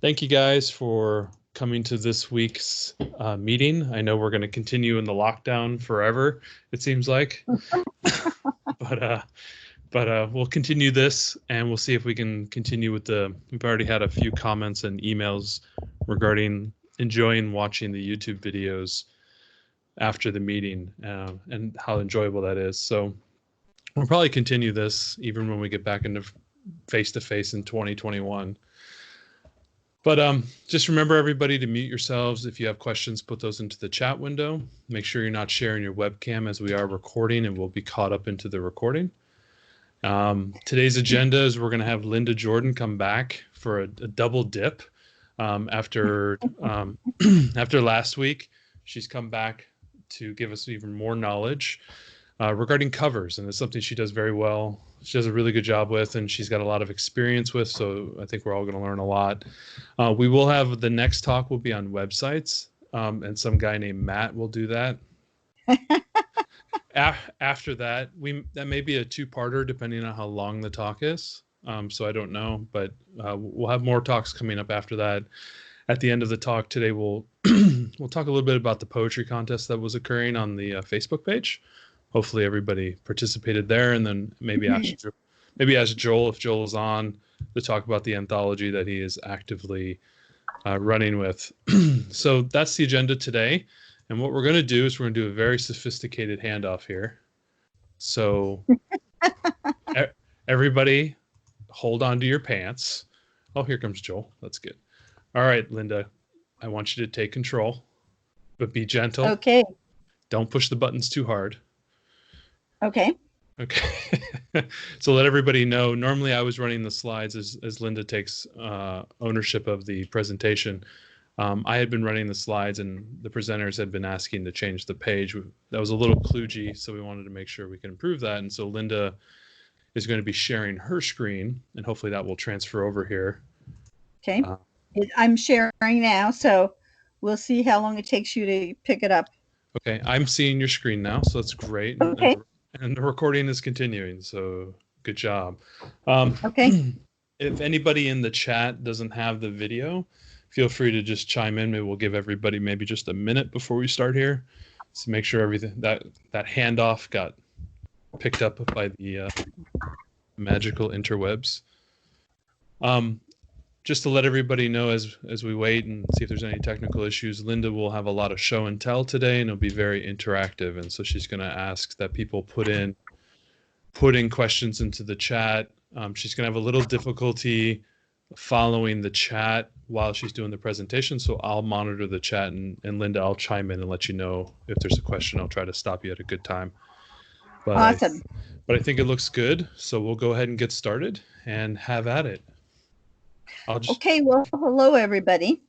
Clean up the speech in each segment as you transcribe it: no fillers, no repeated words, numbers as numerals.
Thank you guys for coming to this week's meeting. I know we're going to continue in the lockdown forever, it seems like, but we'll continue this and we'll see if we can continue with we've already had a few comments and emails regarding enjoying watching the YouTube videos after the meeting and how enjoyable that is. So we'll probably continue this even when we get back into face-to-face in 2021. But just remember, everybody, to mute yourselves. If you have questions, put those into the chat window. Make sure you're not sharing your webcam as we are recording and we'll be caught up into the recording. Today's agenda is we're going to have Linda Jordan come back for a double dip after after last week. She's come back to give us even more knowledge regarding covers, and it's something she does very well. She does a really good job with, and she's got a lot of experience with, so I think we're all going to learn a lot. We will have the next talk will be on websites, and some guy named Matt will do that. After that, that may be a two-parter depending on how long the talk is. So I don't know, but we'll have more talks coming up after that. At the end of the talk today, we'll we'll talk a little bit about the poetry contest that was occurring on the Facebook page. Hopefully everybody participated there, and then maybe ask Joel, if Joel is on, to talk about the anthology that he is actively running with. So that's the agenda today. And what we're going to do is we're going to do a very sophisticated handoff here. So everybody hold on to your pants. Oh, here comes Joel. That's good. All right, Linda, I want you to take control, but be gentle. Okay. Don't push the buttons too hard. Okay. Okay. So let everybody know, normally I was running the slides as Linda takes ownership of the presentation. I had been running the slides and the presenters had been asking to change the page. That was a little kludgy, so we wanted to make sure we can improve that. And so Linda is going to be sharing her screen, and hopefully that will transfer over here. Okay. I'm sharing now, so we'll see how long it takes you to pick it up. Okay, I'm seeing your screen now, so that's great. Okay. And the recording is continuing, so good job. Okay. If anybody in the chat doesn't have the video, feel free to just chime in. Maybe we'll give everybody maybe just a minute before we start here to make sure everything that handoff got picked up by the magical interwebs. Just to let everybody know as we wait and see if there's any technical issues, Linda will have a lot of show and tell today, and it'll be very interactive. And so she's going to ask that people put in questions into the chat. She's going to have a little difficulty following the chat while she's doing the presentation, so I'll monitor the chat, and Linda, I'll chime in and let you know if there's a question. I'll try to stop you at a good time. But awesome. But I think it looks good, so we'll go ahead and get started and have at it. Okay, well, hello everybody.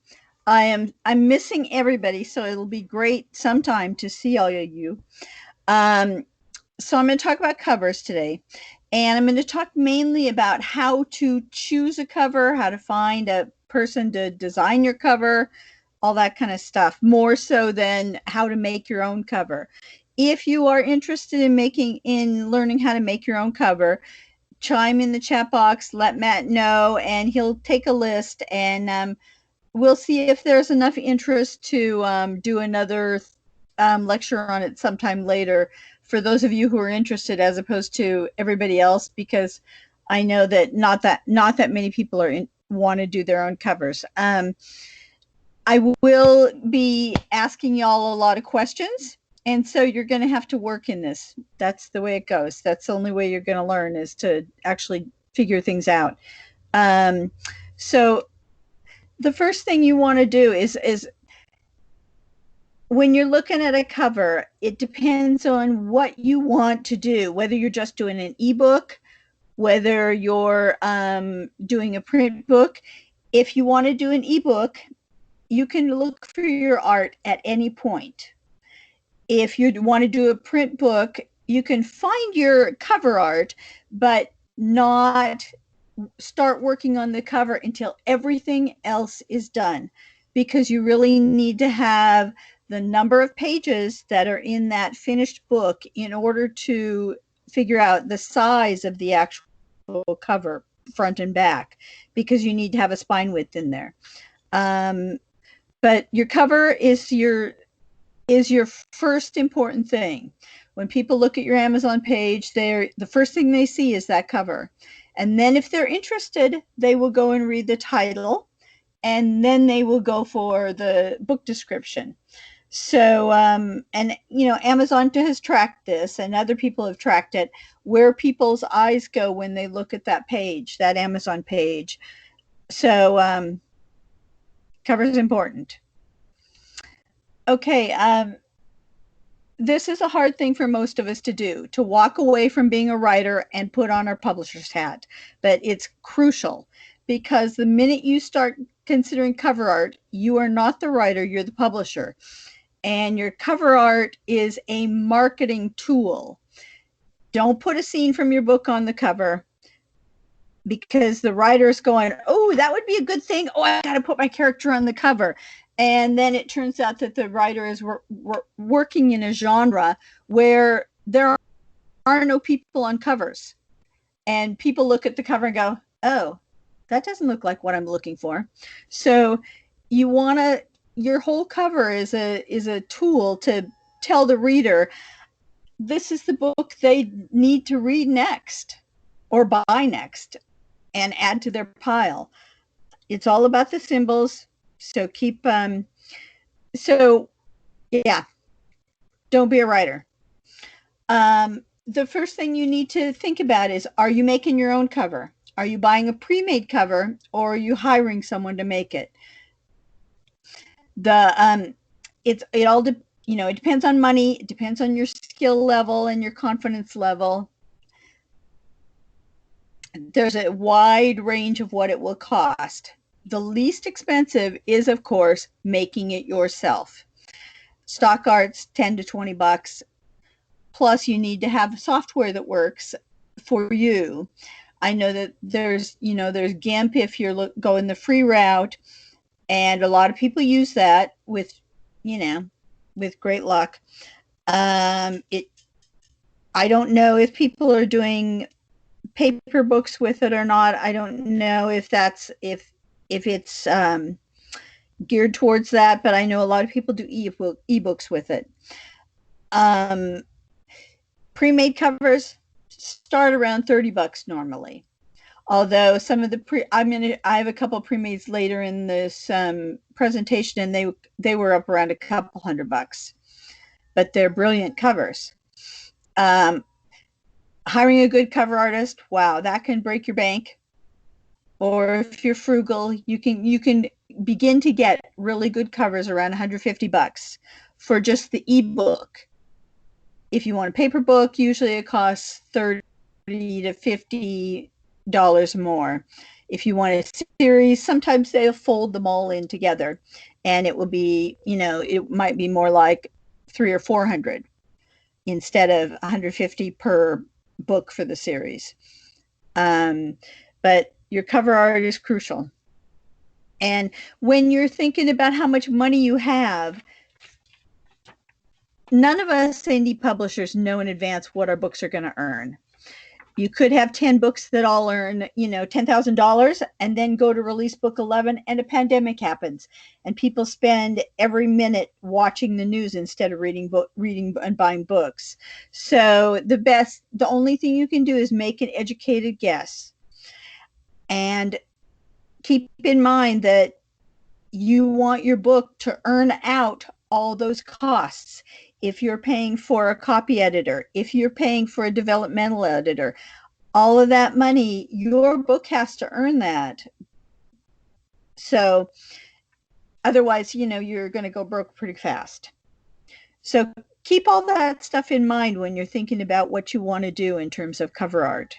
I'm missing everybody, so it'll be great sometime to see all of you. So I'm going to talk about covers today, and I'm going to talk mainly about how to choose a cover, how to find a person to design your cover, all that kind of stuff, more so than how to make your own cover. If you are interested in learning how to make your own cover, chime in the chat box, let Matt know, and he'll take a list, and we'll see if there's enough interest to do another lecture on it sometime later for those of you who are interested, as opposed to everybody else, because I know that not that many people want to do their own covers. I will be asking y'all a lot of questions, and so you're going to have to work in this. That's the way it goes. That's the only way you're going to learn, is to actually figure things out. So the first thing you want to do is when you're looking at a cover, it depends on what you want to do, whether you're just doing an ebook, whether you're doing a print book. If you want to do an ebook, you can look for your art at any point. If you want to do a print book, you can find your cover art, but not start working on the cover until everything else is done, because you really need to have the number of pages that are in that finished book in order to figure out the size of the actual cover front and back, because you need to have a spine width in there. But your cover is your first important thing. When people look at your Amazon page, the first thing they see is that cover. And then if they're interested, they will go and read the title, and then they will go for the book description. So, and you know, Amazon has tracked this, and other people have tracked it, where people's eyes go when they look at that page, that Amazon page. So, cover is important. Okay, this is a hard thing for most of us to do, to walk away from being a writer and put on our publisher's hat. But it's crucial, because the minute you start considering cover art, you are not the writer, you're the publisher. And your cover art is a marketing tool. Don't put a scene from your book on the cover, because the writer's going, oh, that would be a good thing. Oh, I got to put my character on the cover. And then it turns out that the writer is working in a genre where there are no people on covers. And people look at the cover and go, oh, that doesn't look like what I'm looking for. So you want to, your whole cover is a tool to tell the reader, this is the book they need to read next or buy next and add to their pile. It's all about the symbols. So keep, so yeah, don't be a writer. The first thing you need to think about is, are you making your own cover? Are you buying a pre-made cover, or are you hiring someone to make it? It all you know, it depends on money, it depends on your skill level and your confidence level. There's a wide range of what it will cost. The least expensive is, of course, making it yourself. Stock art's 10 to 20 bucks. Plus, you need to have software that works for you. I know that there's GIMP if you're going the free route, and a lot of people use that with great luck. I don't know if people are doing paper books with it or not. I don't know if it's geared towards that, but I know a lot of people do ebooks with it. Pre-made covers start around 30 bucks normally. Although some of the I have a couple pre-mades later in this presentation, and they were up around a couple $100, but they're brilliant covers. Hiring a good cover artist, wow, that can break your bank. Or if you're frugal, you can begin to get really good covers around 150 bucks for just the ebook. If you want a paper book, usually it costs $30 to $50 more. If you want a series, sometimes they'll fold them all in together, and it will be, it might be more like $300 or $400 instead of $150 per book for the series. But your cover art is crucial. And when you're thinking about how much money you have, none of us indie publishers know in advance what our books are going to earn. You could have 10 books that all earn, $10,000, and then go to release book 11 and a pandemic happens, and people spend every minute watching the news instead of reading and buying books. So the only thing you can do is make an educated guess. And keep in mind that you want your book to earn out all those costs. If you're paying for a copy editor, if you're paying for a developmental editor, all of that money, your book has to earn that. So otherwise, you're going to go broke pretty fast. So keep all that stuff in mind when you're thinking about what you want to do in terms of cover art.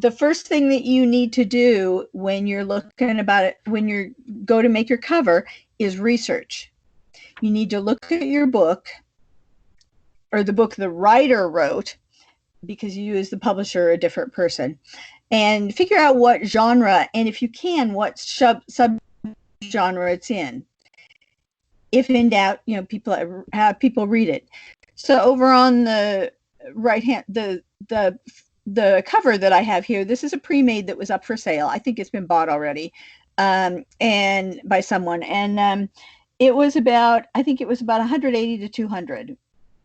The first thing that you need to do when you're looking about it, when you go to make your cover, is research. You need to look at your book, or the book the writer wrote, because you as the publisher are a different person, and figure out what genre, and if you can, what sub-genre it's in. If in doubt, have people read it. So over on the right hand, the the cover that I have here, this is a pre-made that was up for sale. I think it's been bought already, and by someone. And it was about, I think it was about 180 to 200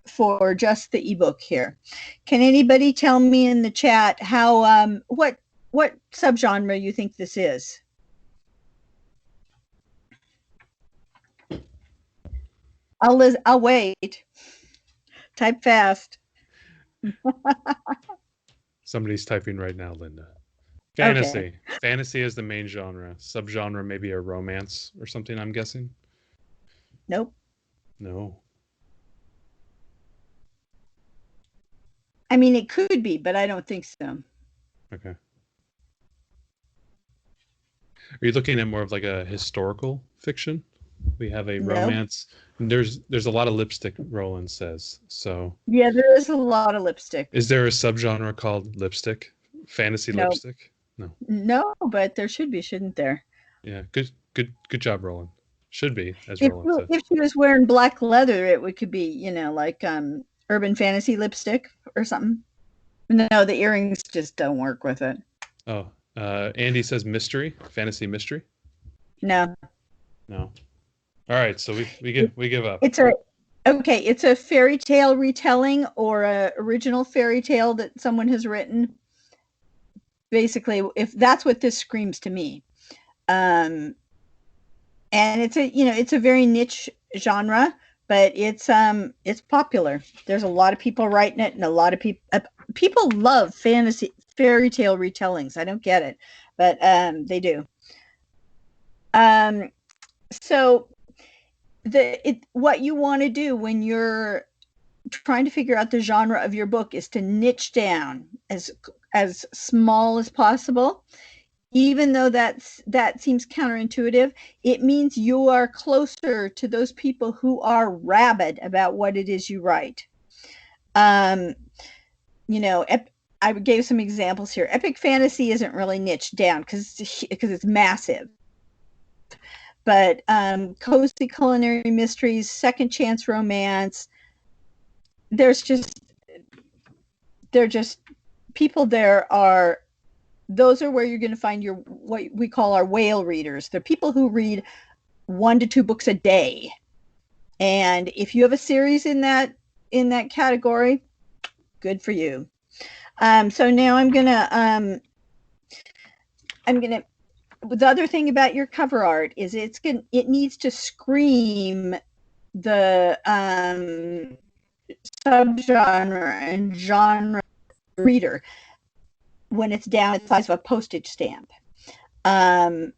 for just the ebook here. Can anybody tell me in the chat how what subgenre you think this is? I'll wait. Type fast. Somebody's typing right now, Linda. Fantasy. Okay. Fantasy is the main genre. Subgenre maybe a romance or something, I'm guessing. Nope. No. I mean, it could be, but I don't think so. Okay. Are you looking at more of like a historical fiction? We have a romance. There's a lot of lipstick, Roland says. So yeah, there is a lot of lipstick. Is there a subgenre called lipstick? Fantasy lipstick? No. No, but there should be, shouldn't there? Yeah, good job, Roland. Should be, as Roland said. If she was wearing black leather, it could be, you know, like urban fantasy lipstick or something. No, the earrings just don't work with it. Oh, Andy says mystery, fantasy mystery. No. All right, so we give up. It's a fairy tale retelling or a original fairy tale that someone has written. Basically, if that's what this screams to me. And it's a very niche genre, but it's popular. There's a lot of people writing it, and a lot of people love fantasy fairy tale retellings. I don't get it, but they do. So what you want to do when you're trying to figure out the genre of your book is to niche down as small as possible. Even though that seems counterintuitive, it means you are closer to those people who are rabid about what it is you write. I gave some examples here. Epic fantasy isn't really niched down because it's massive. But cozy culinary mysteries, second chance romance, they're just people there are. Those are where you're going to find what we call our whale readers. They're people who read 1 to 2 books a day. And if you have a series in that category, good for you. So now I'm gonna the other thing about your cover art is it needs to scream the subgenre and genre reader when it's down at the size of a postage stamp. And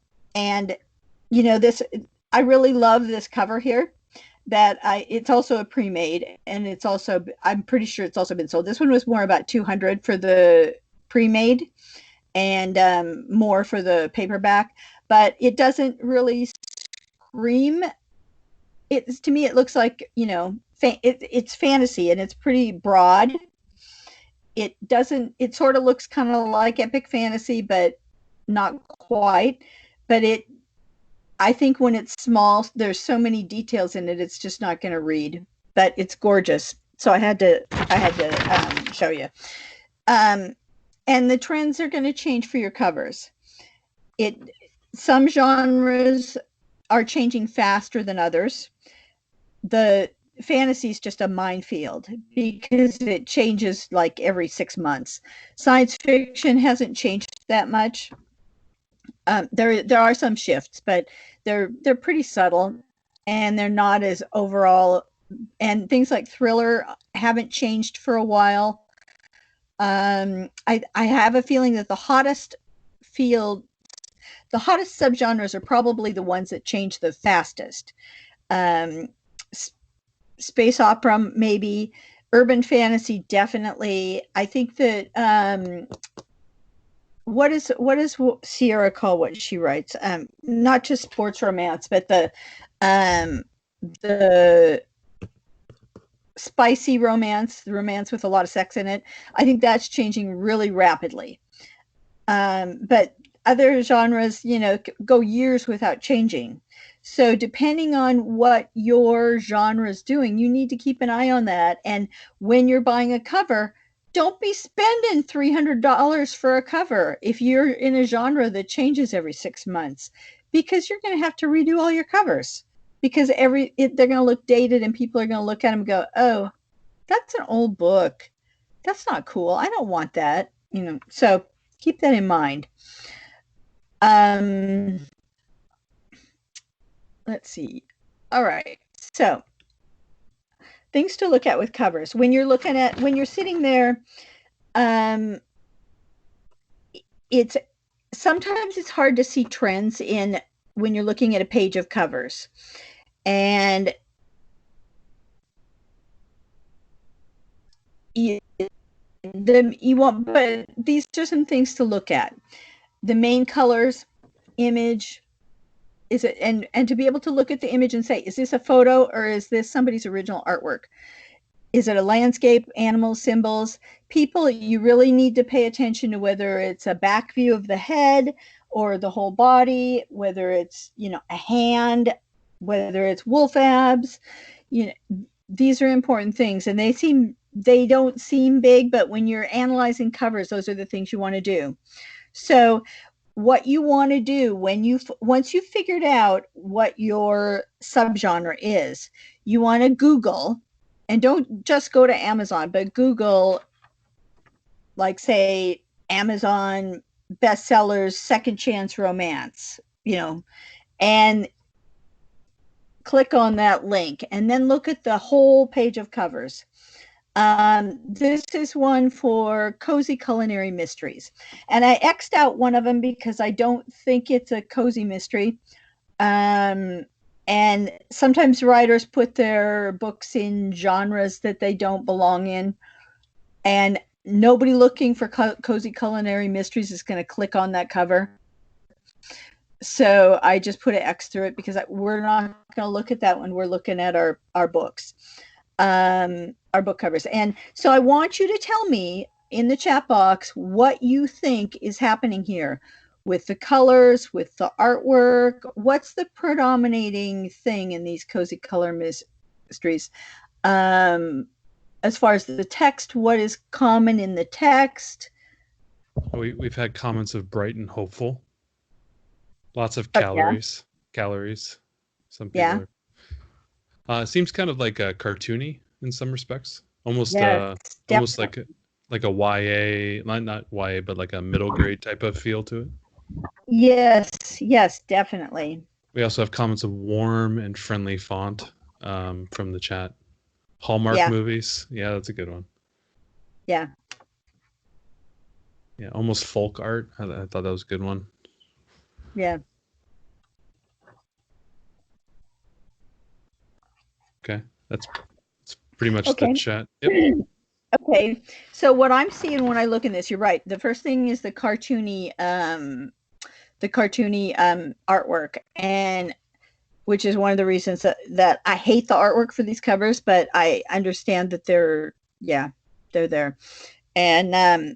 this, I really love this cover here. It's also a pre-made, and it's also, I'm pretty sure it's also been sold. This one was more about 200 for the pre-made and more for the paperback, but it doesn't really scream. To me, it looks like, it's fantasy, and it's pretty broad. It sort of looks kind of like epic fantasy, but not quite. But I think when it's small, there's so many details in it, it's just not going to read. But it's gorgeous, so I had to show you. And the trends are going to change for your covers. Some genres are changing faster than others. The fantasy is just a minefield because it changes like every 6 months. Science fiction hasn't changed that much. There are some shifts, but they're pretty subtle, and they're not as overall. And things like thriller haven't changed for a while. I have a feeling that the hottest subgenres are probably the ones that change the fastest. Space opera, maybe. Urban fantasy, definitely. I think that what does Sierra call what she writes? Not just sports romance, but the spicy romance, the romance with a lot of sex in it. I think that's changing really rapidly. But other genres, go years without changing. So depending on what your genre is doing, you need to keep an eye on that. And when you're buying a cover, don't be spending $300 for a cover if you're in a genre that changes every 6 months, because you're going to have to redo all your covers, because they're going to look dated and people are going to look at them and go, oh, that's an old book. That's not cool. I don't want that. So keep that in mind. Let's see. All right. So things to look at with covers. When you're sitting there, sometimes it's hard to see trends when you're looking at a page of covers. And but these are some things to look at. The main colors, image, is it, and to be able to look at the image and say, is this a photo or is this somebody's original artwork? Is it a landscape, animals, symbols, people? You really need to pay attention to whether it's a back view of the head or the whole body, whether it's, a hand, whether it's wolf abs. These are important things, and they don't seem big, but when you're analyzing covers, those are the things you want to do. So what you want to do once you've figured out what your subgenre is, you want to Google, and don't just go to Amazon, but Google, like, say, Amazon bestsellers, second chance romance, and click on that link, and then look at the whole page of covers. This is one for Cozy Culinary Mysteries. And I X'd out one of them because I don't think it's a cozy mystery. And sometimes writers put their books in genres that they don't belong in. And nobody looking for Cozy Culinary Mysteries is going to click on that cover. So I just put an X through it because we're not going to look at that when we're looking at our books. Our book covers. And so I want you to tell me in the chat box what you think is happening here with the colors, with the artwork. What's the predominating thing in these cozy color mysteries? As far as the text, what is common in the text? We've had comments of bright and hopeful. Lots of calories. Yeah. Calories. Some people are. Seems kind of like a cartoony in some respects. Almost like a YA, not YA, but like a middle grade type of feel to it. Yes, definitely. We also have comments of warm and friendly font from the chat. Hallmark movies. Yeah, that's a good one. Yeah. Yeah, almost folk art. I thought that was a good one. Yeah. Okay, that's pretty much the chat. Yep. Okay, so what I'm seeing when I look in this, you're right. The first thing is the cartoony artwork, and which is one of the reasons that I hate the artwork for these covers, but I understand that they're there. And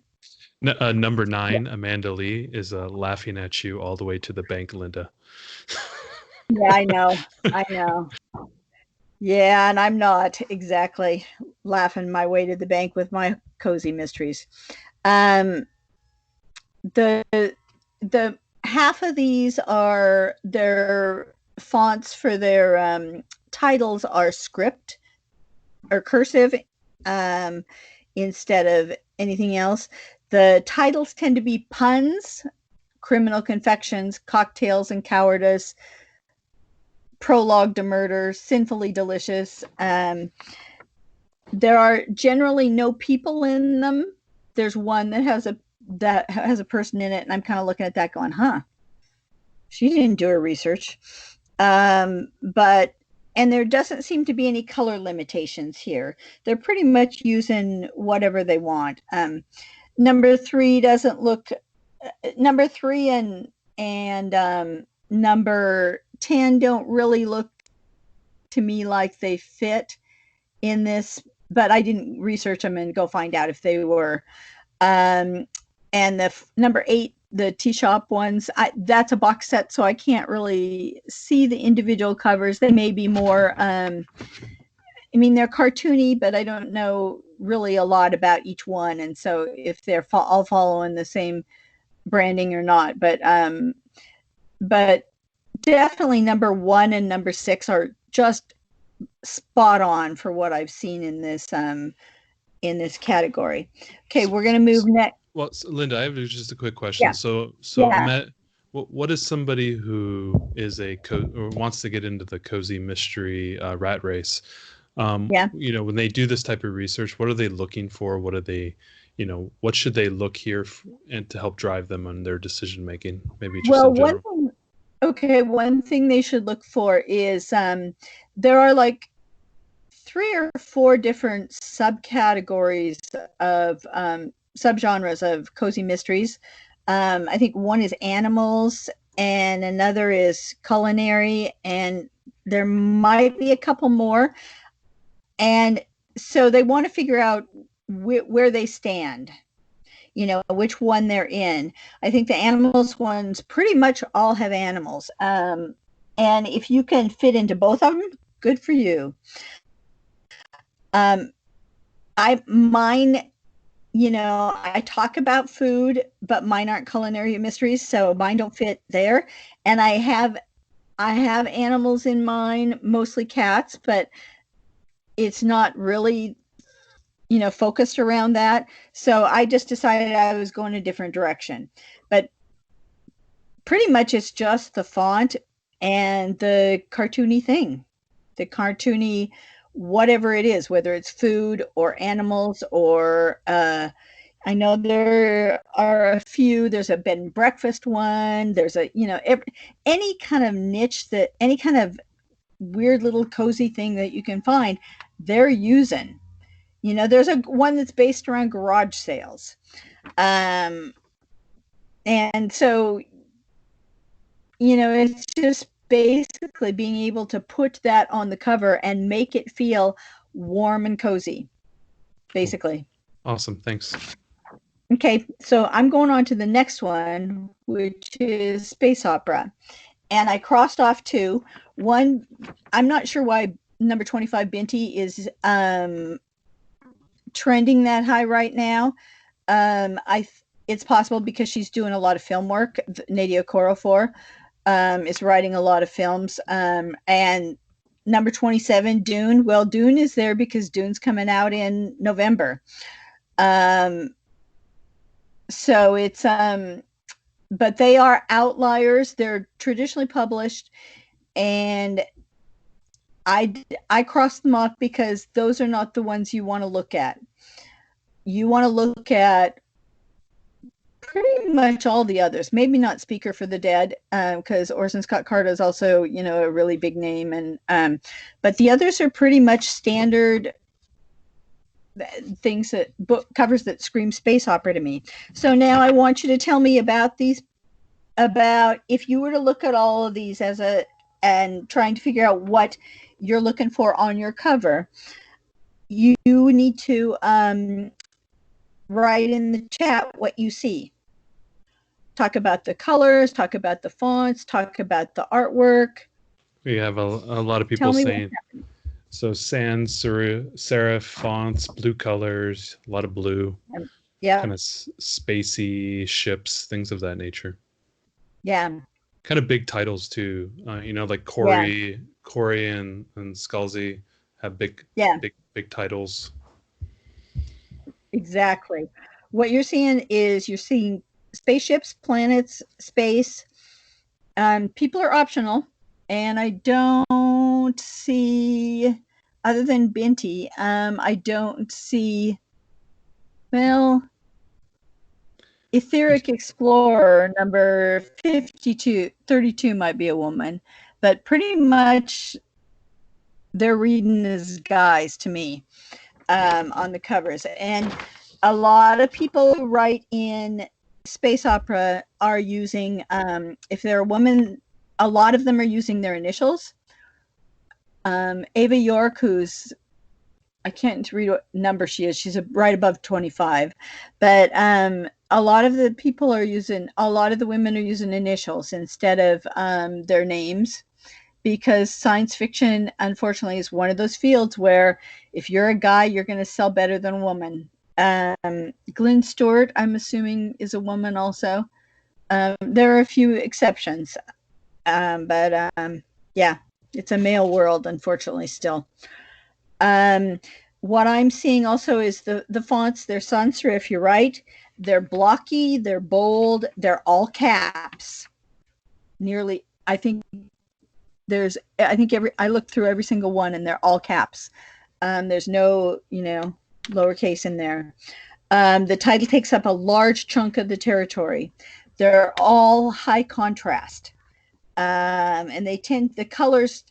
number 9, Amanda Lee, is laughing at you all the way to the bank, Linda. Yeah, I know. Yeah, and I'm not exactly laughing my way to the bank with my cozy mysteries. The half of these are their fonts for their titles are script or cursive instead of anything else. The titles tend to be puns: Criminal Confections, Cocktails and Cowardice, Prologue to Murder, Sinfully Delicious. There are generally no people in them. There's one that has a person in it, and I'm kind of looking at that going, she didn't do her research. And there doesn't seem to be any color limitations here. They're pretty much using whatever they want. Number 3 doesn't look. Number 3 and number 10 don't really look to me like they fit in this, but I didn't research them and go find out if they were. And the number 8, the tea shop ones, that's a box set, so I can't really see the individual covers. They may be more, they're cartoony, but I don't know really a lot about each one, and so if they're all following the same branding or not. But definitely number 1 and number 6 are just spot on for what I've seen in this category. Okay, we're going to move next. Well, so Linda, I have just a quick question. Yeah. So Yeah. what is somebody who is or wants to get into the cozy mystery rat race? You know, when they do this type of research, what are they looking for? What are they, you know, what should they look here and to help drive them on their decision making? Maybe just in general. One thing they should look for is there are like 3 or 4 different subcategories of subgenres of cozy mysteries. I think one is animals, and another is culinary, and there might be a couple more. And so they want to figure out where they stand, you know, which one they're in. I think the animals ones pretty much all have animals. And if you can fit into both of them, good for you. Mine, you know, I talk about food, but mine aren't culinary mysteries, so mine don't fit there. And I have animals in mine, mostly cats, but it's not really, you know, focused around that. So I just decided I was going a different direction. But pretty much it's just the font and the cartoony thing, the cartoony whatever it is, whether it's food or animals or I know there are a few. There's a bed and breakfast one. There's a, you know, any kind of niche that, any kind of weird little cozy thing that you can find, they're using. You know, there's a one that's based around garage sales. And so, you know, it's just basically being able to put that on the cover and make it feel warm and cozy, basically. Awesome. Thanks. Okay, so I'm going on to the next one, which is space opera. And I crossed off 2. One, I'm not sure why number 25 Binti is trending that high right now. It's possible because she's doing a lot of film work. Nadia Corofor is writing a lot of films. And number 27, Dune. Well, Dune is there because Dune's coming out in November. So it's but they are outliers. They're traditionally published, and I crossed them off because those are not the ones you want to look at. You want to look at pretty much all the others. Maybe not Speaker for the Dead, because Orson Scott Card is also, you know, a really big name, and but the others are pretty much standard things, that book covers that scream space opera to me. So now I want you to tell me about these, about if you were to look at all of these and trying to figure out what you're looking for on your cover, you need to write in the chat what you see. Talk about the colors, talk about the fonts, talk about the artwork. We have a lot of people saying, so sans serif fonts, blue colors, a lot of blue. Yeah. Kind of spacey ships, things of that nature. Yeah. Kind of big titles too. You know, like Corey and Scalzi have big titles. Exactly. What you're seeing is you're seeing spaceships, planets, space. People are optional, and I don't see, other than Binti, I don't see, well, Etheric Explorer number 32 might be a woman, but pretty much they're reading as guys to me on the covers. And a lot of people who write in space opera are using, if they're a woman, a lot of them are using their initials. Ava York, who's, I can't read what number she is. She's right above 25. But a lot of the people are using, a lot of the women are using initials instead of their names. because science fiction, unfortunately, is one of those fields where if you're a guy, you're going to sell better than a woman. Glenn Stewart, I'm assuming, is a woman also. There are a few exceptions, but yeah, it's a male world, unfortunately, still. What I'm seeing also is the fonts. They're sans serif. You're right. They're blocky. They're bold. They're all caps. Nearly, I think I looked through every single one, and they're all caps. There's no, lowercase in there. The title takes up a large chunk of the territory. They're all high contrast, and the colors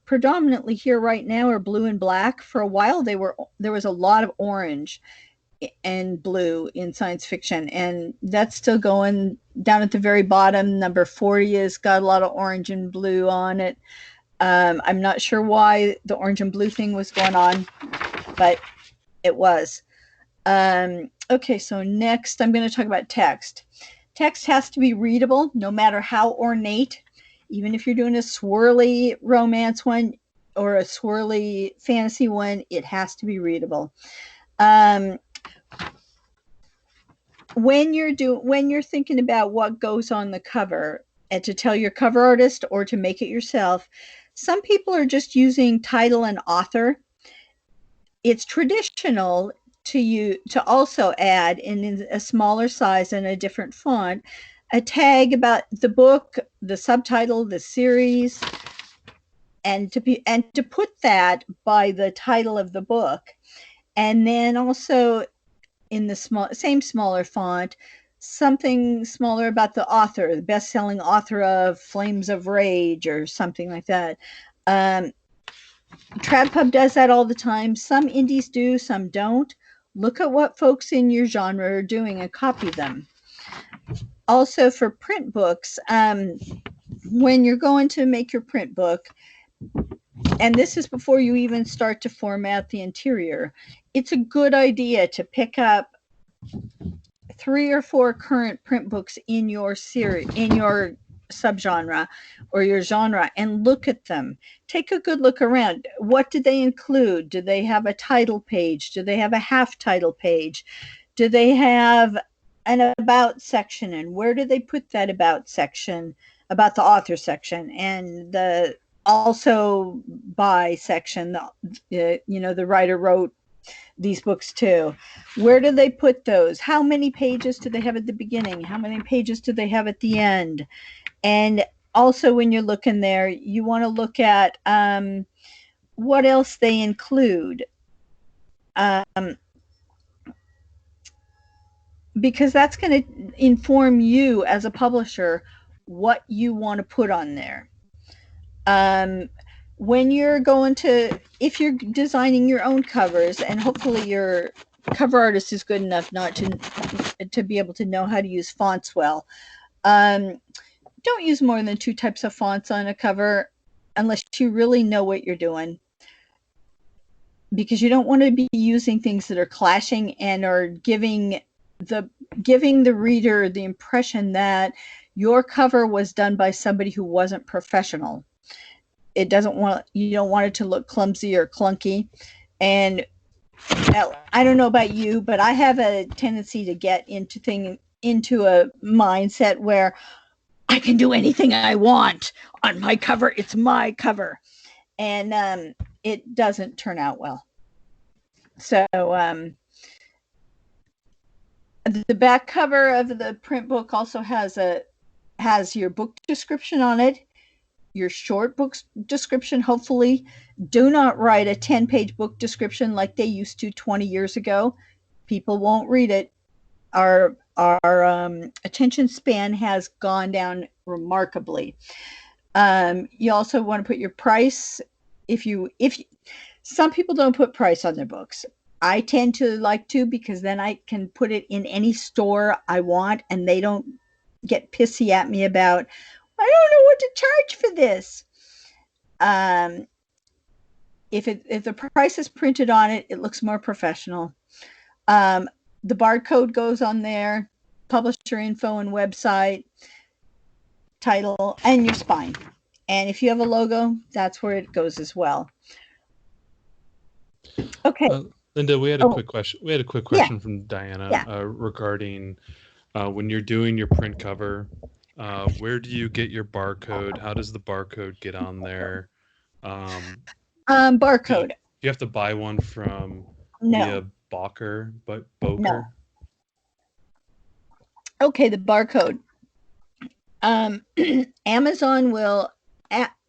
predominantly here right now are blue and black. For a while, there was a lot of orange and blue in science fiction, and that's still going. Down at the very bottom, number 40 has got a lot of orange and blue on it. I'm not sure why the orange and blue thing was going on, but it was. Okay, so next I'm going to talk about text. Text has to be readable, no matter how ornate. Even if you're doing a swirly romance one or a swirly fantasy one, it has to be readable. When you're thinking about what goes on the cover, and to tell your cover artist or to make it yourself, some people are just using title and author. It's traditional to also add in a smaller size and a different font a tag about the book, the subtitle, the series, and to put that by the title of the book, and then also in the same smaller font, something smaller about the author, the best-selling author of Flames of Rage or something like that. TradPub does that all the time. Some indies do, some don't. Look at what folks in your genre are doing and copy them. Also, for print books, when you're going to make your print book, and this is before you even start to format the interior, it's a good idea to pick up 3 or 4 current print books in your series, in your subgenre or your genre, and look at them. Take a good look around. What do they include? Do they have a title page? Do they have a half title page? Do they have an about section? And where do they put that about section, about the author section, and the also by section? The writer wrote these books too. Where do they put those? How many pages do they have at the beginning? How many pages do they have at the end? And also, when you're looking there, you want to look at what else they include, because that's going to inform you as a publisher what you want to put on there. When you're if you're designing your own covers, and hopefully your cover artist is good enough not to be able to know how to use fonts well, don't use more than 2 types of fonts on a cover unless you really know what you're doing, because you don't want to be using things that are clashing and are giving the reader the impression that your cover was done by somebody who wasn't professional. You don't want it to look clumsy or clunky. And I don't know about you, but I have a tendency to get into a mindset where I can do anything I want on my cover. It's my cover. And it doesn't turn out well. So the back cover of the print book also has your book description on it, your short book description. Hopefully, do not write a 10-page book description like they used to 20 years ago. People won't read it. Our attention span has gone down remarkably. You also want to put your price. If some people don't put price on their books. I tend to like to, because then I can put it in any store I want and they don't get pissy at me about, I don't know what to charge for this. If the price is printed on it, it looks more professional. The barcode goes on there, publisher info and website, title, and your spine. And if you have a logo, that's where it goes as well. Okay. Linda, we had a quick question. We had a quick question Yeah. from Diana Yeah. regarding when you're doing your print cover. Where do you get your barcode? How does the barcode get on there? Barcode. Do you have to buy one from No. via Boker? No. Okay, the barcode. Amazon will.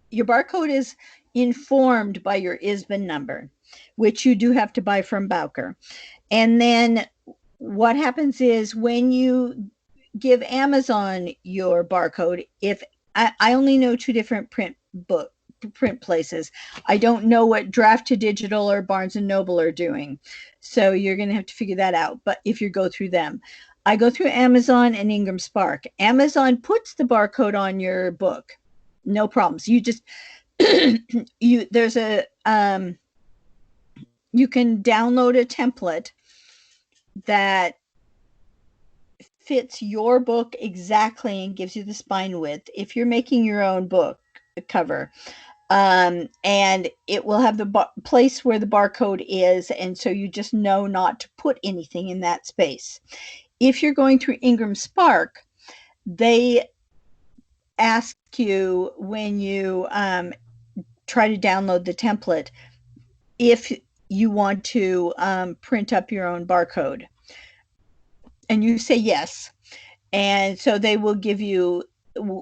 Your barcode is informed by your ISBN number, which you do have to buy from Bowker. And then what happens is when you give Amazon your barcode, if I only know 2 different print places. I don't know what Draft to Digital or Barnes and Noble are doing. So you're going to have to figure that out. But if you go through them, I go through Amazon and Ingram Spark. Amazon puts the barcode on your book. No problems. You just there's a you can download a template that fits your book exactly and gives you the spine width. If you're making your own book cover, and it will have the place where the barcode is, and so you just know not to put anything in that space. If you're going through Ingram Spark, they ask you when you try to download the template if you want to print up your own barcode, and you say yes, and so they will give you,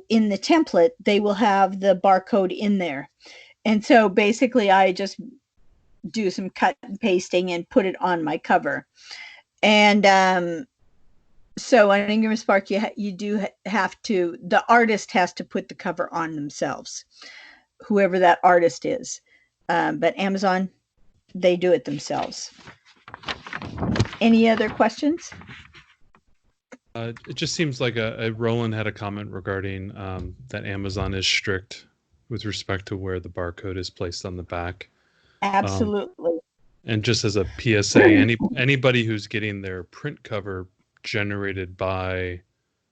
in the template, they will have the barcode in there. And so basically I just do some cut and pasting and put it on my cover. And so on Ingram Spark, you do have to, the artist has to put the cover on themselves, whoever that artist is. But Amazon, they do it themselves. Any other questions? It just seems like Roland had a comment regarding that Amazon is strict with respect to where the barcode is placed on the back. Absolutely. And just as a PSA, anybody who's getting their print cover generated by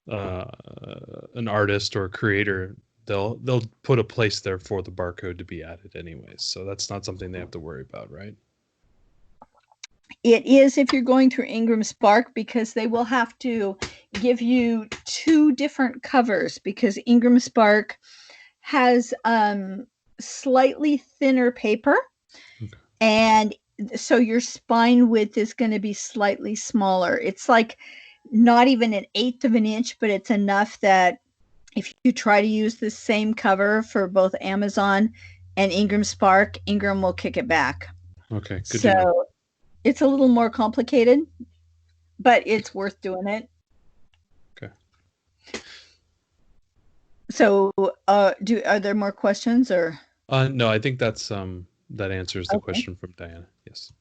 an artist or a creator, they'll put a place there for the barcode to be added anyways. So that's not something they have to worry about, right? It is if you're going through Ingram Spark, because they will have to give you 2 different covers, because Ingram Spark has slightly thinner paper. Okay. And so your spine width is going to be slightly smaller. It's like not even 1/8 of an inch, but it's enough that if you try to use the same cover for both Amazon and Ingram Spark, Ingram will kick it back. Okay, good so to know. It's a little more complicated, but it's worth doing it. Okay. So are there more questions, or? No, I think that's that answers the question from Diana. Yes.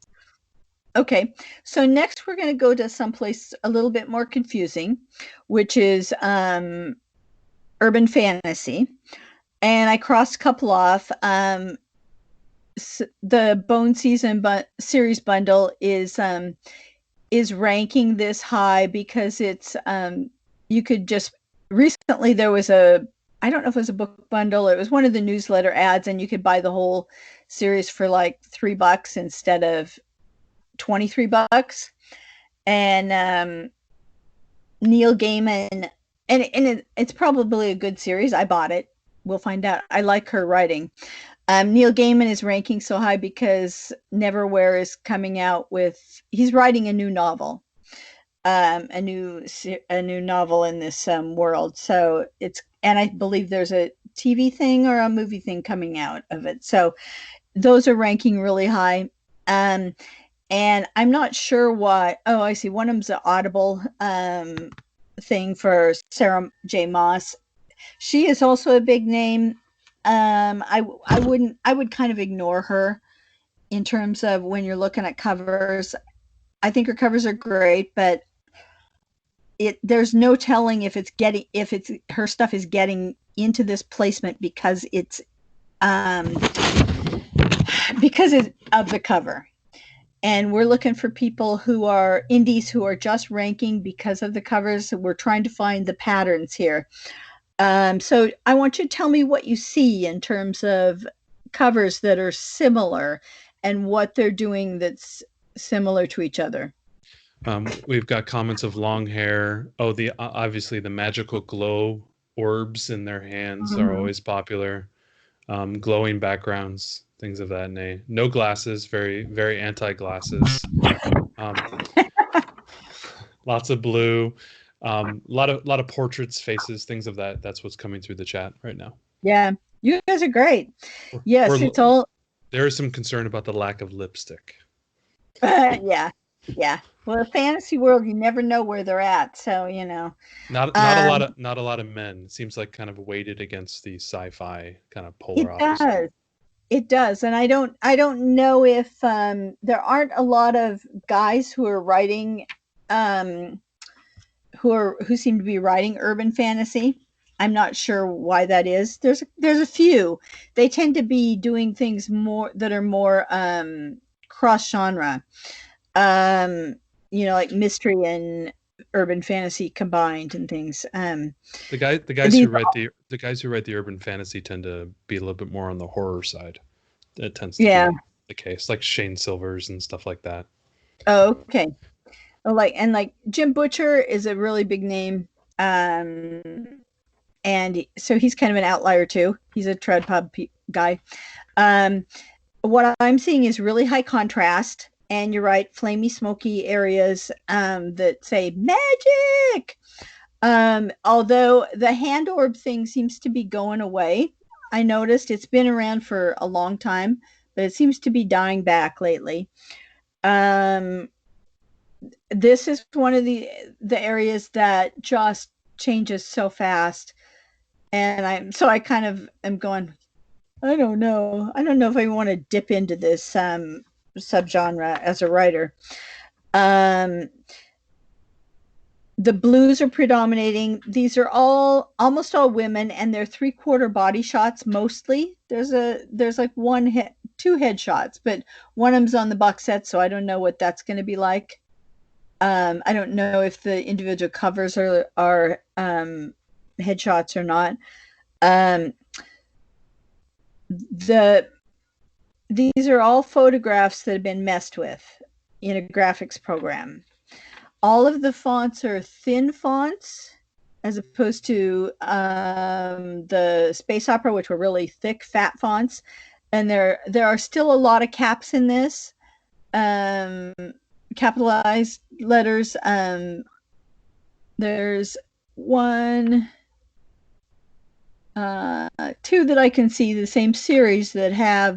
Okay, so next we're going to go to someplace a little bit more confusing, which is urban fantasy. And I crossed a couple off. The Bone series bundle is ranking this high because it's you could just, recently there was I don't know if it was a book bundle, it was one of the newsletter ads, and you could buy the whole series for like $3 instead of $23. And Neil Gaiman, and it's probably a good series. I bought it. We'll find out. I like her writing. Neil Gaiman is ranking so high because Neverwhere is coming out with, he's writing a new novel, a new novel in this world. So and I believe there's a TV thing or a movie thing coming out of it. So those are ranking really high. And I'm not sure why. Oh, I see. One of them's an Audible thing for Sarah J. Maas. She is also a big name. I would kind of ignore her in terms of when you're looking at covers. I think her covers are great, but there's no telling if her stuff is getting into this placement because it's because of the cover. And we're looking for people who are indies who are just ranking because of the covers. We're trying to find the patterns here. So I want you to tell me what you see in terms of covers that are similar and what they're doing that's similar to each other. We've got comments of long hair. Oh, the obviously the magical glow orbs in their hands are Mhm. always popular. Glowing backgrounds, things of that nature. No glasses, very anti-glasses. Um, Lots of blue. Lot of portraits, faces, things of that. That's what's coming through the chat right now. Yeah, you guys are great. We're, Yes, we're it's all there is some concern about the lack of lipstick. yeah, yeah. Well, the fantasy world, you never know where they're at, so you know. Not a lot Um, of not a lot of men. It seems like kind of weighted against the sci-fi kind of polar it opposite. does. It does, and I don't know if there aren't a lot of guys who are writing um, who seem to be writing urban fantasy. I'm not sure why that is. There's a few. They tend to be doing things more that are more cross genre. Um, like mystery and urban fantasy combined and things. The guys These who write the guys who write the urban fantasy tend to be a little bit more on the horror side. That tends to Yeah. be the case, like Shane Silvers and stuff like that. Oh, okay. Like Jim Butcher is a really big name. Um, and so he's kind of an outlier too. He's a tread pub guy. Um, what I'm seeing is really high contrast, and you're right, flamey, smoky areas that say magic. Although the hand orb thing seems to be going away. I noticed it's been around for a long time, but it seems to be dying back lately. Um, this is one of the areas that just changes so fast, and I kind of am going, I don't know. I don't know if I want to dip into this subgenre as a writer. Um, the blues are predominating. These are almost all women, and they're 3/4 body shots mostly. There's like two headshots, but one of them's on the box set, so I don't know what that's going to be like. I don't know if the individual covers are headshots or not. Um, the These are all photographs that have been messed with in a graphics program. All of the fonts are thin fonts as opposed to the Space Opera, which were really thick, fat fonts. And there are still a lot of caps in this, um, capitalized letters. There's one, two that I can see the same series that have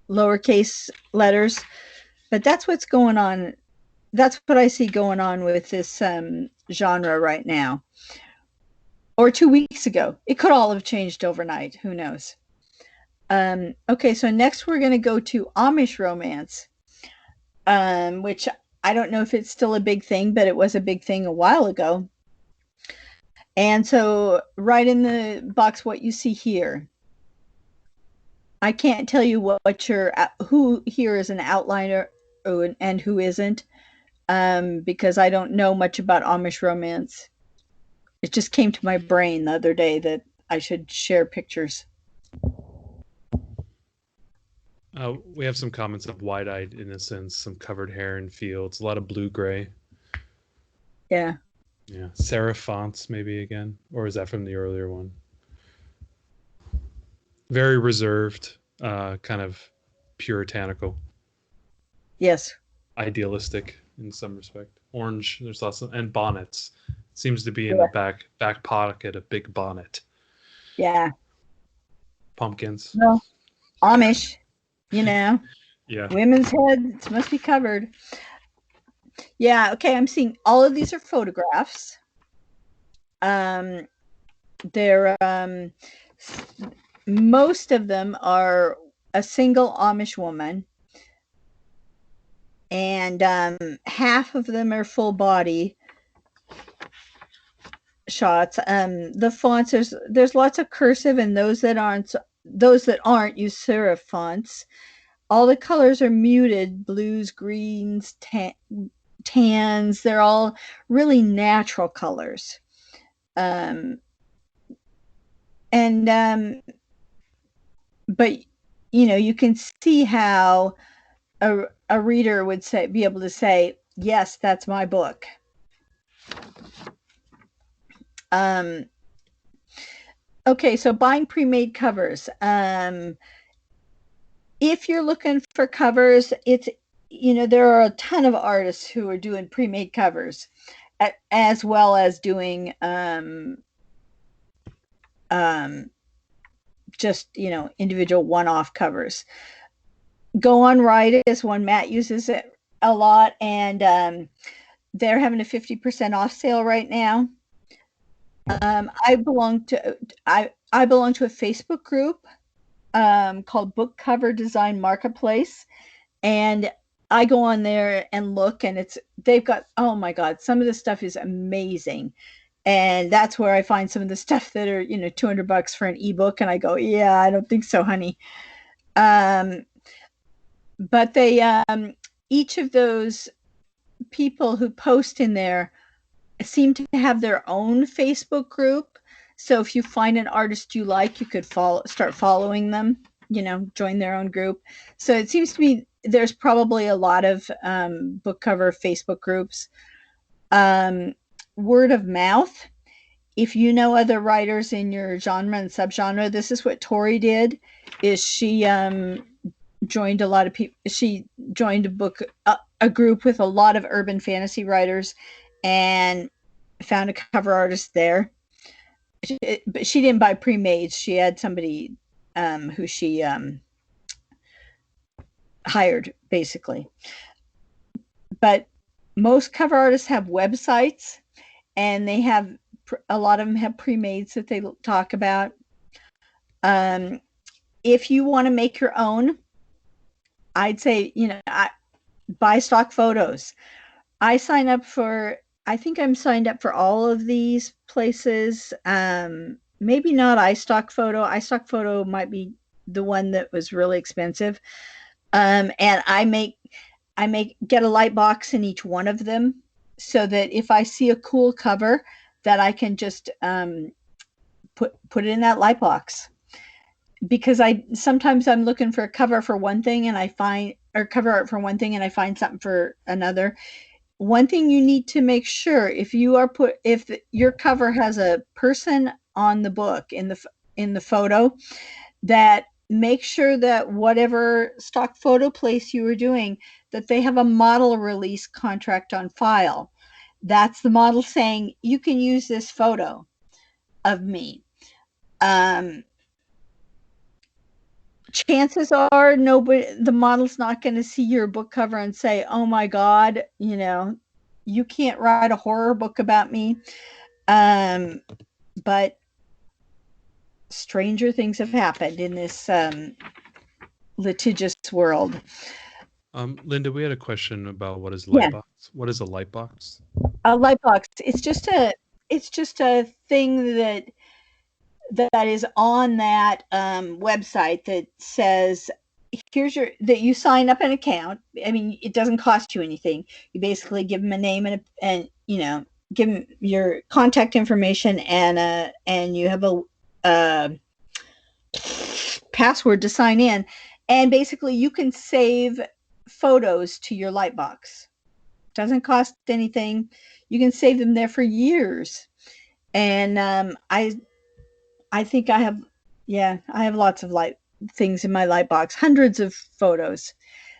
lowercase letters, but that's what's going on. That's what I see going on with this genre right now, or 2 weeks ago. It could all have changed overnight. Who knows? Okay, so next we're going to go to Amish romance, which I don't know if it's still a big thing, but it was a big thing a while ago. And so, right in the box, what you see here. I can't tell you what who here is an outliner and who isn't, because I don't know much about Amish romance. It just came to my brain the other day that I should share pictures. We have some comments of wide-eyed innocence, some covered hair in fields, a lot of blue-gray. Yeah. Yeah, serif fonts maybe again, or is that from the earlier one? Very reserved, kind of puritanical. Yes. Idealistic in some respect. Orange, there's lots of, and bonnets. Seems to be in Yeah. the back pocket a big bonnet. Yeah. Pumpkins. Well, Amish, yeah. Women's heads must be covered. Yeah, okay, I'm seeing all of these are photographs. They're most of them are a single Amish woman, and half of them are full body shots. The fonts, there's lots of cursive, and those that aren't use serif fonts. All the colors are muted: blues, greens, tans. They're all really natural colors. but you can see how a reader would be able to say, yes, that's my book. Okay, so buying pre-made covers. If you're looking for covers, there are a ton of artists who are doing pre-made covers, as well as doing just individual one-off covers. Go on Right is one. Matt uses it a lot, and they're having a 50% off sale right now. I belong to a Facebook group called Book Cover Design Marketplace, and I go on there and look, and they've got, oh my God, some of the stuff is amazing. And that's where I find some of the stuff that are, $200 for an ebook. And I go, yeah, I don't think so, honey. But they, each of those people who post in there seem to have their own Facebook group. So if you find an artist you like, you could start following them, join their own group. So it seems to me there's probably a lot of book cover Facebook groups. Word of mouth. If you know other writers in your genre and subgenre, this is what Tori did. Is she joined a lot of people. She joined a group with a lot of urban fantasy writers, and found a cover artist there. But she didn't buy pre-made. She had somebody who she hired, basically. But most cover artists have websites, and they have a lot of them have pre-mades that they talk about. If you want to make your own, I'd say buy stock photos. I think I'm signed up for all of these places. Maybe not iStock Photo. iStock Photo might be the one that was really expensive. And I get a light box in each one of them, so that if I see a cool cover, that I can just put it in that light box. Because sometimes I'm looking for a cover for one thing, and I find, or cover art for one thing, and I find something for another. One thing you need to make sure, if your cover has a person on the book in the photo, that make sure that whatever stock photo place you are doing, that they have a model release contract on file. That's the model saying, you can use this photo of me. Chances are the model's not going to see your book cover and say, oh my God, you can't write a horror book about me. But stranger things have happened in this litigious world. Linda, we had a question about what is light box. What is a light box? A light box. It's just a thing that is on that website that says, that you sign up an account. I mean, it doesn't cost you anything. You basically give them a name and give them your contact information, and you have a password to sign in, and basically you can save photos to your Lightbox. Doesn't cost anything. You can save them there for years. And I think I have lots of things in my Lightbox, hundreds of photos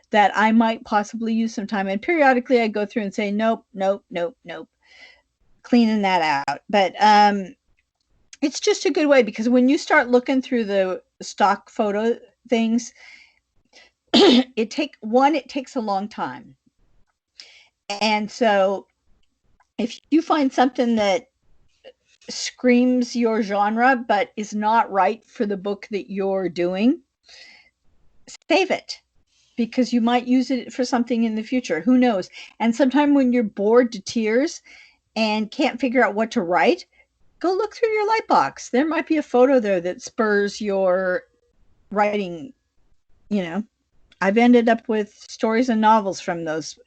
that I might possibly use sometime. And periodically I go through and say, nope, cleaning that out. But it's just a good way, because when you start looking through the stock photo things, it takes a long time. And so if you find something that screams your genre but is not right for the book that you're doing, save it, because you might use it for something in the future. Who knows? And sometime when you're bored to tears and can't figure out what to write, go look through your Lightbox. There might be a photo there that spurs your writing. I've ended up with stories and novels from those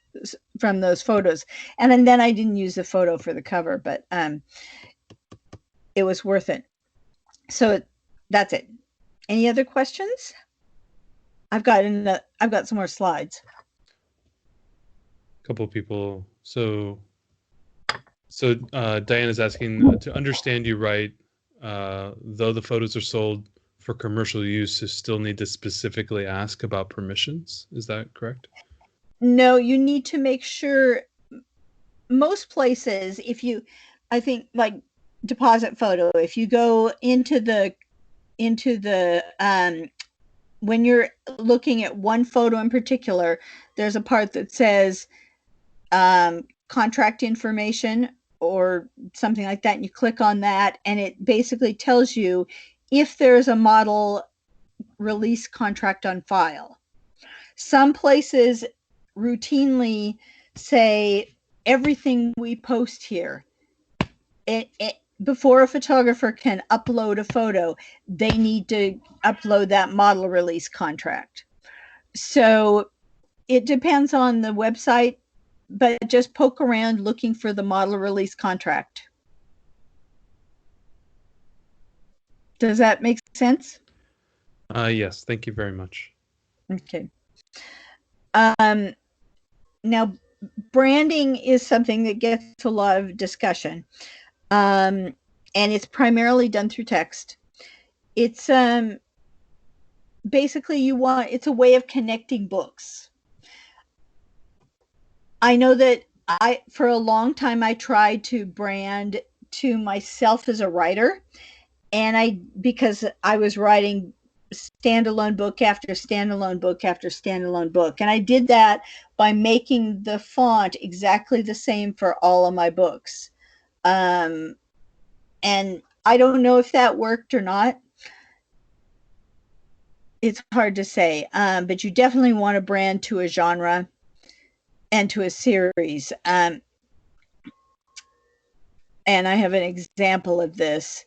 photos. And then I didn't use the photo for the cover, but it was worth it. So That's it. Any other questions? I've got some more slides. A couple of people. So Diane is asking, to understand you right, though the photos are sold for commercial use, you still need to specifically ask about permissions. Is that correct? No, you need to make sure. Most places, I think, like Deposit Photo, if you go into the when you're looking at one photo in particular, there's a part that says contract information or something like that, and you click on that, and it basically tells you if there's a model release contract on file. Some places routinely say everything we post here, before a photographer can upload a photo, they need to upload that model release contract. So it depends on the website, but just poke around looking for the model release contract. Does that make sense? Yes, thank you very much. Okay. Now, branding is something that gets a lot of discussion, and it's primarily done through text. It's basically it's a way of connecting books. I know that for a long time, I tried to brand to myself as a writer, and because I was writing standalone book after standalone book after standalone book, and I did that by making the font exactly the same for all of my books. And I don't know if that worked or not. It's hard to say, but you definitely want to brand to a genre and to a series. And I have an example of this.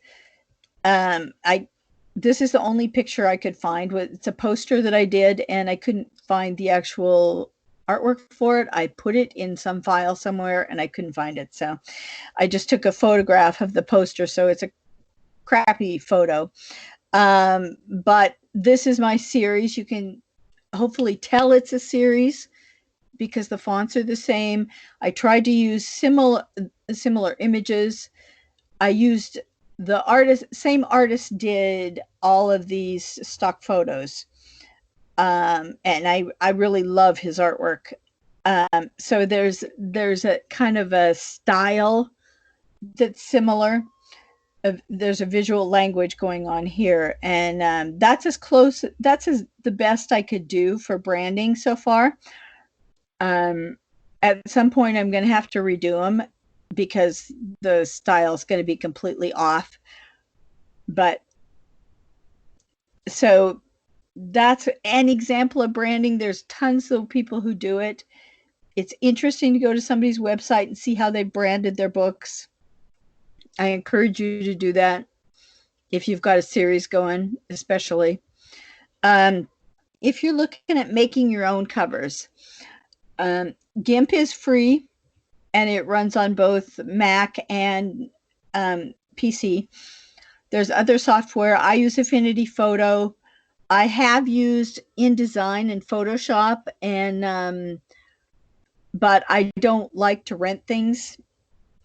This is the only picture I could find. It's a poster that I did, and I couldn't find the actual artwork for it. I put it in some file somewhere, and I couldn't find it. So I just took a photograph of the poster. So it's a crappy photo. But this is my series. You can hopefully tell it's a series because the fonts are the same. I tried to use similar images. I used same artist did all of these stock photos. And I really love his artwork. So there's a kind of a style that's similar. There's a visual language going on here, and that's the best I could do for branding so far. At some point, I'm going to have to redo them because the style is going to be completely off. But so that's an example of branding. There's tons of people who do it. It's interesting to go to somebody's website and see how they branded their books. I encourage you to do that if you've got a series going, especially. If you're looking at making your own covers, GIMP is free, and it runs on both Mac and PC. There's other software. I use Affinity Photo. I have used InDesign and Photoshop, but I don't like to rent things.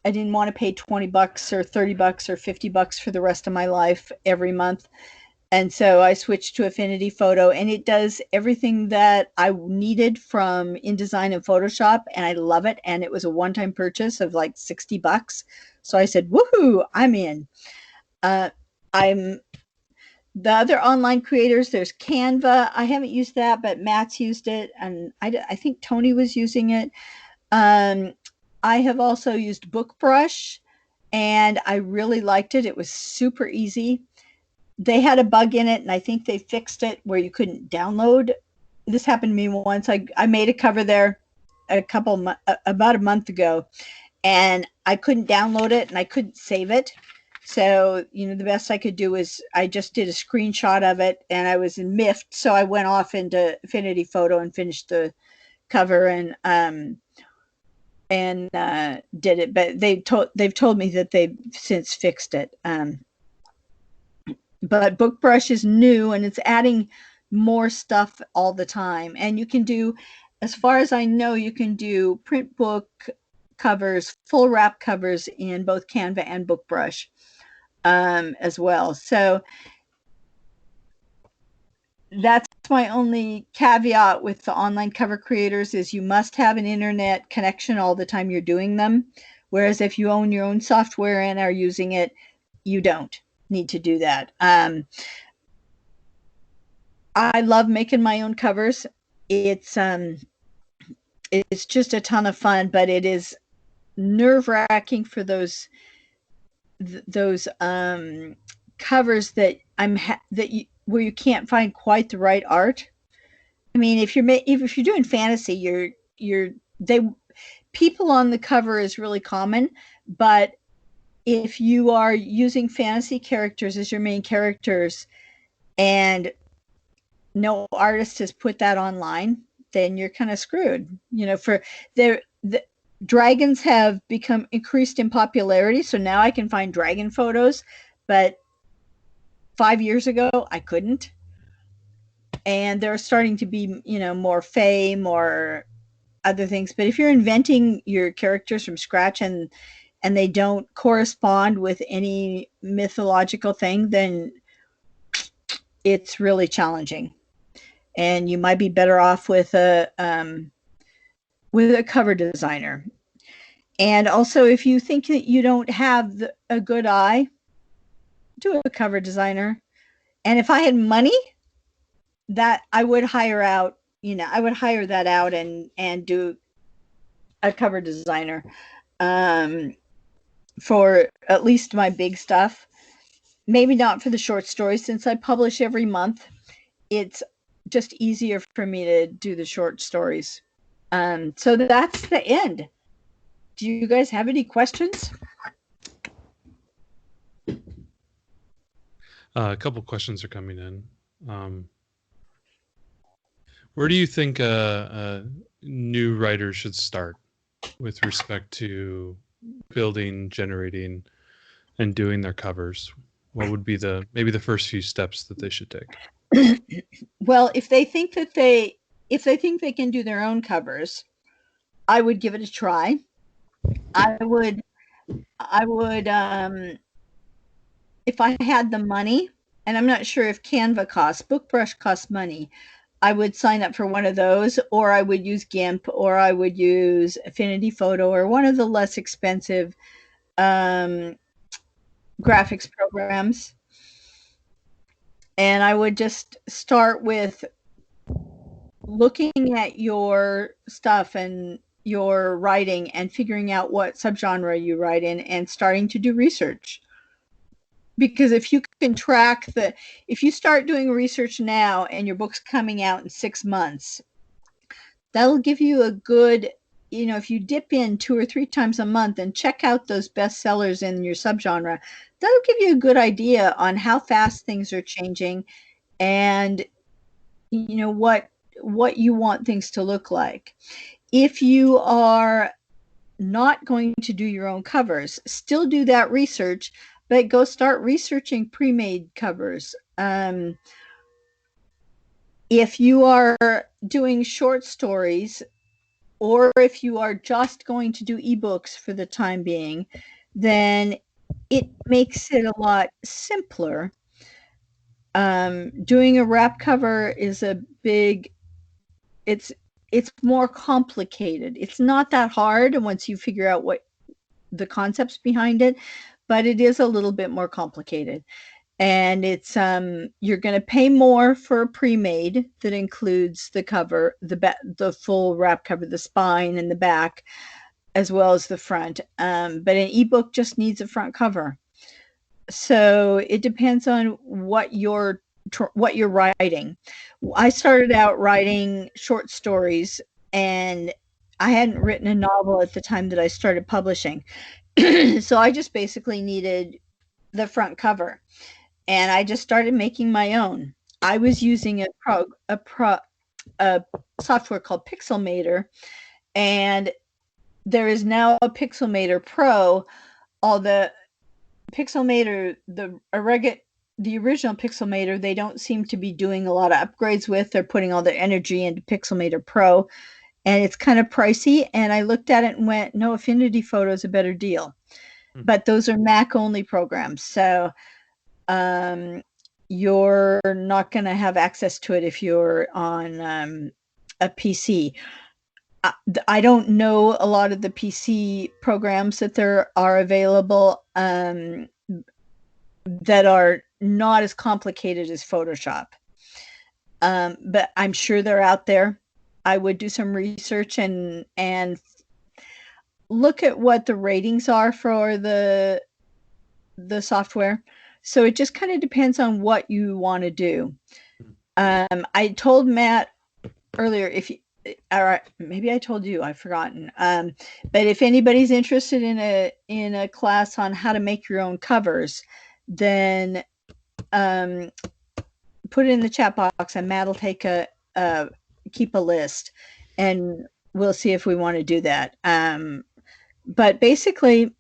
I didn't want to pay $20 or $30 or $50 for the rest of my life every month. And so I switched to Affinity Photo, and it does everything that I needed from InDesign and Photoshop, and I love it. And it was a one-time purchase of like $60. So I said, woohoo, I'm in. I'm the other online creators. There's Canva. I haven't used that, but Matt's used it, and I think Tony was using it. I have also used BookBrush, and I really liked it. It was super easy. They had a bug in it, and I think they fixed it where you couldn't download. This happened to me once. I made a cover there about a month ago, and I couldn't download it, and I couldn't save it. So, the best I could do was I just did a screenshot of it, and I was miffed. So I went off into Affinity Photo and finished the cover and did it. But they've told me that they've since fixed it. but BookBrush is new and it's adding more stuff all the time. And you can do, as far as I know, you can do print book covers, full wrap covers in both Canva and BookBrush as well. So that's my only caveat with the online cover creators is you must have an internet connection all the time you're doing them. Whereas if you own your own software and are using it, you don't need to do that. I love making my own covers. It's just a ton of fun, but it is nerve-wracking for those covers that where you can't find quite the right art. I mean, if you're doing fantasy, people on the cover is really common, but if you are using fantasy characters as your main characters and no artist has put that online, then you're kind of screwed. You know, the dragons have become increased in popularity, so now I can find dragon photos, but 5 years ago I couldn't. And they're starting to be, you know, more fae, more other things. But if you're inventing your characters from scratch and they don't correspond with any mythological thing, then it's really challenging. And you might be better off with a cover designer. And also, if you think that you don't have a good eye, do a cover designer. And if I had money, that I would hire out, you know, I would hire that out and do a cover designer for at least my big stuff. Maybe not for the short stories, since I publish every month. It's just easier for me to do the short stories. So that's the end. Do you guys have any questions? A couple questions are coming in. Where do you think a new writer should start with respect to building, generating, and doing their covers? What would be maybe the first few steps that they should take? Well, if they think they can do their own covers, I would give it a try. I would if I had the money, and I'm not sure if Canva costs, BookBrush costs money, I would sign up for one of those, or I would use GIMP, or I would use Affinity Photo, or one of the less expensive graphics programs. And I would just start with looking at your stuff and your writing and figuring out what subgenre you write in and starting to do research. Because if you can track if you start doing research now and your book's coming out in 6 months, that'll give you a good, you know, if you dip in 2 or 3 times a month and check out those bestsellers in your subgenre, that'll give you a good idea on how fast things are changing and, you know, what you want things to look like. If you are not going to do your own covers, still do that research, but go start researching pre-made covers. If you are doing short stories, or if you are just going to do ebooks for the time being, then it makes it a lot simpler. Doing a wrap cover is it's more complicated. It's not that hard once you figure out what the concepts behind it, but it is a little bit more complicated. And it's you're going to pay more for a pre-made that includes the cover, the full wrap cover, the spine and the back, as well as the front. But an ebook just needs a front cover. So it depends on what you're writing. I started out writing short stories, and I hadn't written a novel at the time that I started publishing. So I just basically needed the front cover, and I just started making my own. I was using a software called Pixelmator, and there is now a Pixelmator Pro. All the Pixelmator, the original Pixelmator, they don't seem to be doing a lot of upgrades with. They're putting all their energy into Pixelmator Pro, and it's kind of pricey. And I looked at it and went, no, Affinity Photo is a better deal. But those are Mac only programs. So you're not going to have access to it if you're on a PC. I don't know a lot of the PC programs that there are available that are not as complicated as Photoshop. But I'm sure they're out there. I would do some research and look at what the ratings are for the software. So it just kind of depends on what you want to do. I told Matt earlier, if you, or maybe I told you, I've forgotten. But if anybody's interested in a class on how to make your own covers, then put it in the chat box, and Matt will keep a list, and we'll see if we want to do that. But basically,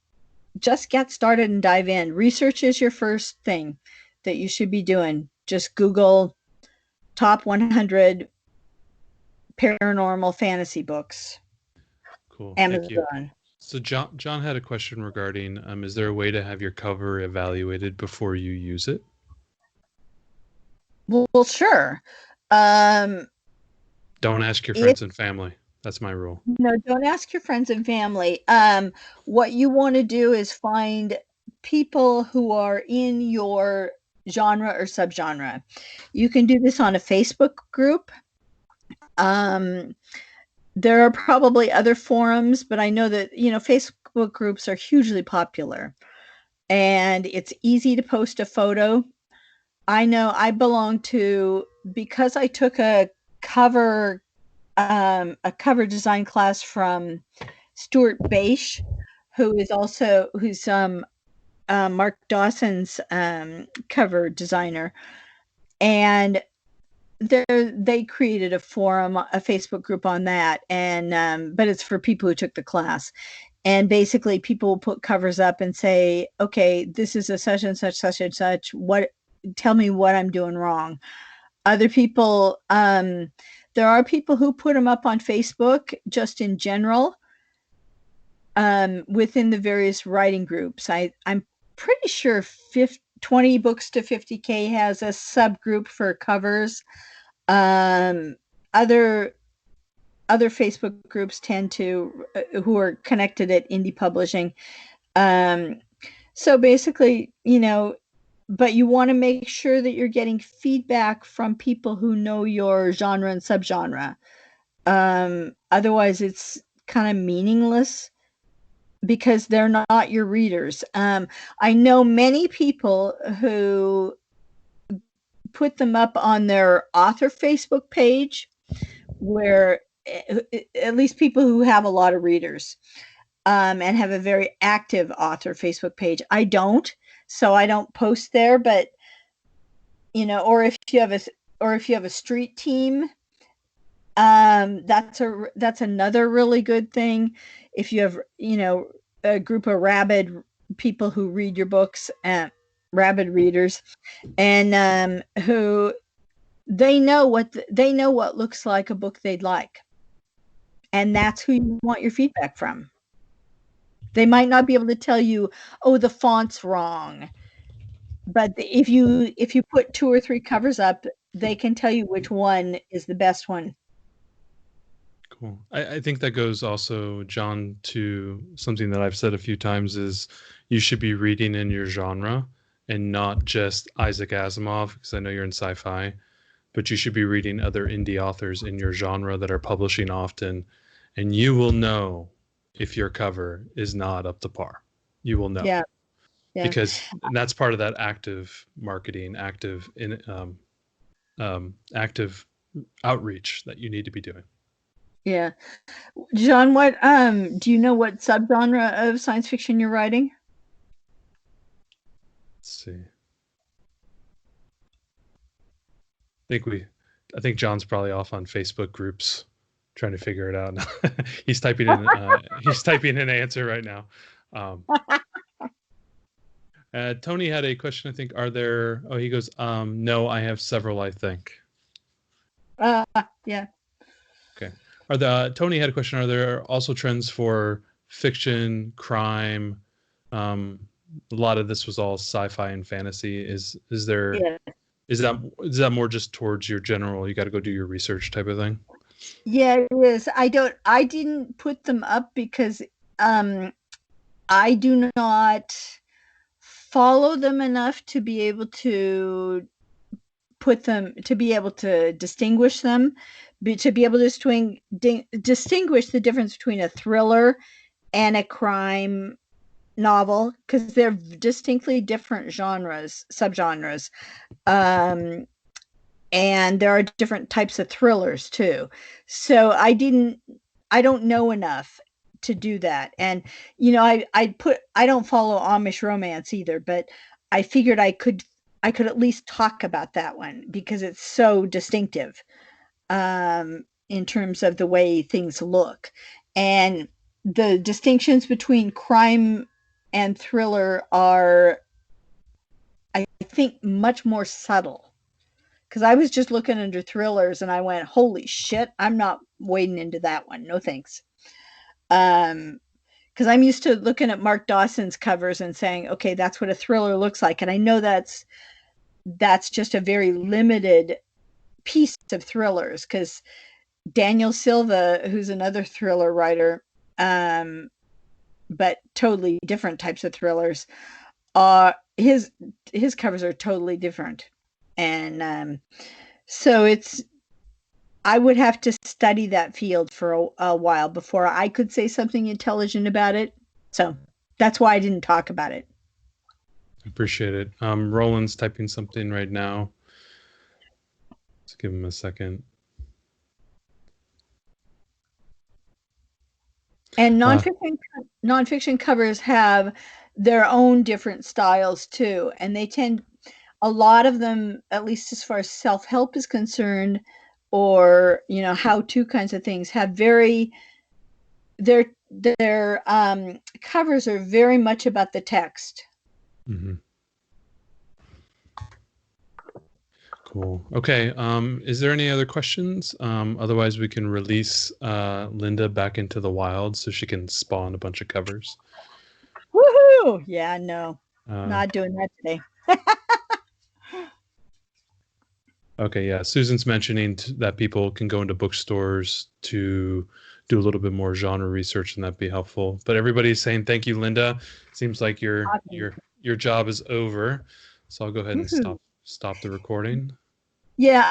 just get started and dive in. Research is your first thing that you should be doing. Just Google top 100 paranormal fantasy books. Cool. Amazon. Thank you. So John had a question regarding, is there a way to have your cover evaluated before you use it? Well, sure. Don't ask your friends and family. That's my rule. No, don't ask your friends and family. What you want to do is find people who are in your genre or subgenre. You can do this on a Facebook group. There are probably other forums, but I know that, Facebook groups are hugely popular, and it's easy to post a photo. I know I belong to, because I took a cover design class from Stuart Bache, who's Mark Dawson's cover designer, and they created a forum, a Facebook group on that, and but it's for people who took the class. And basically, people will put covers up and say, "Okay, this is a such and such, such and such. Tell me what I'm doing wrong." Other people, there are people who put them up on Facebook just in general, within the various writing groups. I'm pretty sure 20 books to 50K has a subgroup for covers. Other Facebook groups tend to, who are connected at indie publishing. So basically, but you want to make sure that you're getting feedback from people who know your genre and subgenre. Otherwise, it's kind of meaningless because they're not your readers. I know many people who put them up on their author Facebook page, where at least people who have a lot of readers, and have a very active author Facebook page. I don't, so I don't post there, but or if you have a street team, that's another really good thing. If you have, a group of rabid people who read your books, rabid readers, and who they know what looks like a book they'd like, and that's who you want your feedback from. They might not be able to tell you, "Oh, the font's wrong," but if you put 2 or 3 covers up, they can tell you which one is the best one. Cool. I think that goes also, John, to something that I've said a few times, is you should be reading in your genre and not just Isaac Asimov, because I know you're in sci-fi, but you should be reading other indie authors in your genre that are publishing often, and you will know if your cover is not up to par. You will know. Yeah. Because that's part of that active marketing, active outreach that you need to be doing. Yeah. John, what do you know what subgenre of science fiction you're writing? Let's see. I think John's probably off on Facebook groups trying to figure it out. He's typing in an answer right now. Tony had a question, I think. Are there, oh, he goes, no, I have several, I think. Yeah. Okay. Tony had a question. Are there also trends for fiction, crime? A lot of this was all sci-fi and fantasy. Is there, Yeah. is that more just towards your general, you got to go do your research type of thing? Yeah, it is. I didn't put them up because I do not follow them enough to be able to be able to distinguish them, to be able to distinguish the difference between a thriller and a crime novel, because they're distinctly different subgenres. And there are different types of thrillers too. So I don't know enough to do that. And I don't follow Amish romance either, but I figured I could at least talk about that one because it's so distinctive in terms of the way things look. And the distinctions between crime and thriller are, I think, much more subtle. Because I was just looking under thrillers and I went, holy shit, I'm not wading into that one. No thanks. Because I'm used to looking at Mark Dawson's covers and saying, okay, that's what a thriller looks like. And I know that's just a very limited piece of thrillers, because Daniel Silva, who's another thriller writer, but totally different types of thrillers, his covers are totally different. And so I would have to study that field for a while before I could say something intelligent about it. So that's why I didn't talk about it. Appreciate it. Roland's typing something right now. Let's give him a second. And nonfiction covers have their own different styles too, and a lot of them, at least as far as self-help is concerned, or how-to kinds of things, have their covers are very much about the text. Mm-hmm. Cool. Okay. Is there any other questions? Otherwise, we can release Linda back into the wild so she can spawn a bunch of covers. Woohoo! Yeah, no, not doing that today. Okay, yeah. Susan's mentioning that people can go into bookstores to do a little bit more genre research, and that'd be helpful. But everybody's saying thank you, Linda. Seems like your job is over, so I'll go ahead and stop the recording. Yeah,